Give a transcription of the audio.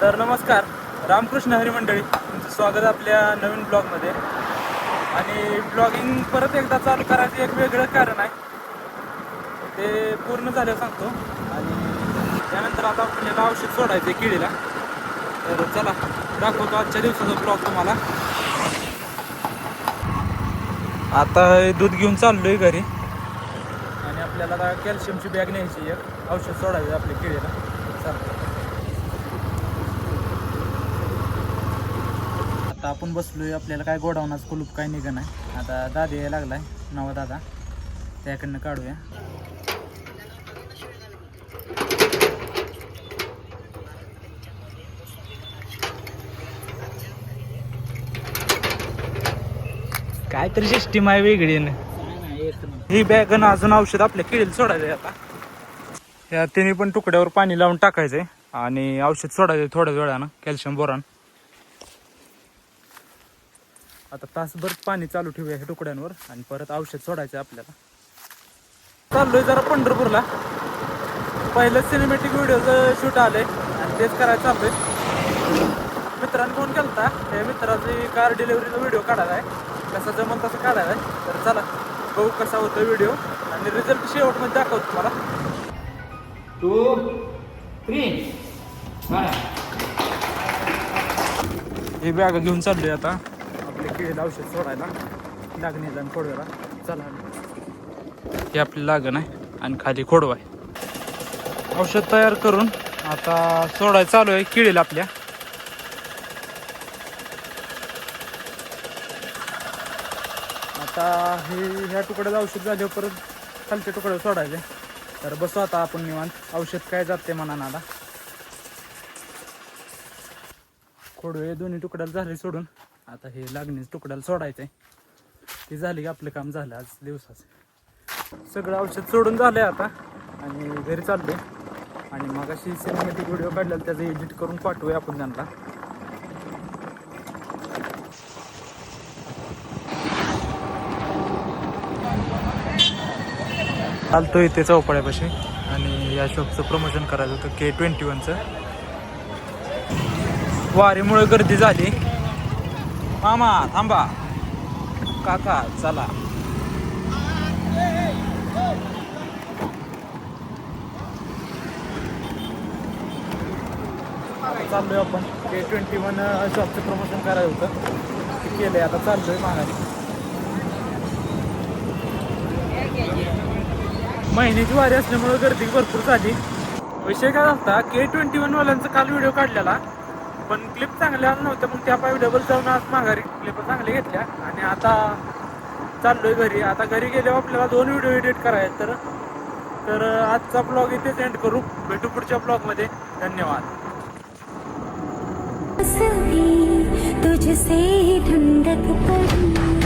तर नमस्कार, रामकृष्ण हरी मंडळी, तुमचं स्वागत आपल्या नवीन ब्लॉगमध्ये. आणि ब्लॉगिंग परत एकदा चालू करायचं एक वेगळं कारण आहे, ते पूर्ण झाल्यावर सांगतो. आणि त्यानंतर आता आपल्याला औषध सोडायचं आहे किडीला. तर चला दाखवतो आजच्या दिवसाचा ब्लॉग तुम्हाला. आता दूध घेऊन चाललोय घरी आणि आपल्याला आता कॅल्शियमची बॅग न्यायची आहे, औषध सोडायचं आपल्या किडीला. चला आता आपण बसलोय, आपल्याला काय गोडाऊनाच कुलूप काय निघं नाही. आता दादा यायला लागलाय, नवा दादा, त्याकडनं काढूया. काहीतरी सिस्टीम आहे वेगळी. ही बॅग आणि अजून औषध आपल्या किडीला सोडायचं आहे. आता ह्या तिन्ही पण तुकड्यावर पाणी लावून टाकायचंय आणि औषध सोडायचंय थोड्या वेळानं, कॅल्शियम बोरान. आता तासभर पाणी चालू ठेवूया ह्या तुकड्यांवर आणि परत औषध सोडायचं आपल्याला. चाललोय जरा पंढरपूरला, पहिलं सिनेमॅटिक व्हिडिओचं शूट आलंय आणि तेच करायचं चाललोय. मित्रांनी फोन केलता, त्या मित्राची कार डिलिव्हरीचा व्हिडिओ काढायला आहे, कसा जमल तसं काढायला आहे. तर चला बघू कसा होतो व्हिडिओ आणि रिझल्ट शेवटमध्ये दाखवतो तुम्हाला. 2, 3. ही बॅग घेऊन चाललोय आता आपल्या किडीला औषध सोडायला, लागणीला आणि खोडव्याला. चला हे आपली लागण आहे आणि खाली खोडवा आहे. औषध तयार करून आता सोडायला चालू आहे किडीला आपल्या. आता हे ह्या तुकड्याचं औषध झाल्यावर परत खालच्या तुकड्यावर सोडायचे. तर बसू आता आपण निवांत, औषध काय जाते मनानं. आता खोडवे दोन्ही तुकड्याला झाले सोडून, आता हे लागणीच तुकड्याला सोडायचंय. ते झाले की आपलं काम झालं आज दिवसाचं. सगळं औषध सोडून झालंय आता आणि घरी चाललोय. आणि मग अशी सिनेमॅटिक व्हिडिओ काढलेला त्याचं एडिट करून पाठवूया आपण त्यांना. चालतो इथे चौपाळ्यापाशी आणि या शॉपचं प्रमोशन करायचं होतं, K21चं. वारीमुळे गर्दी झाली. मामा थांबा, काका चला. चाललोय आपण K21 शॉपचं प्रमोशन करायचं होतं, ते केलंय. आता चाललोय माघारी. महिन्याची वारी असल्यामुळे गर्दी भरपूर झाली. विषय काय झाला, K21 वाल्यांचा काल व्हिडिओ काढलेला, पण क्लिप चांगल्या नव्हत्या. मग त्या अवेलेबल जाऊन आज माघारी क्लिप चांगल्या घेतल्या आणि आता चाललोय घरी. आता घरी गेल्यावर आपल्याला 2 व्हिडिओ एडिट करायचे. तर आजचा ब्लॉग इथेच एंड करू, भेटू पुढच्या ब्लॉगमध्ये. धन्यवाद. तुझसे ढूंढत पड़ी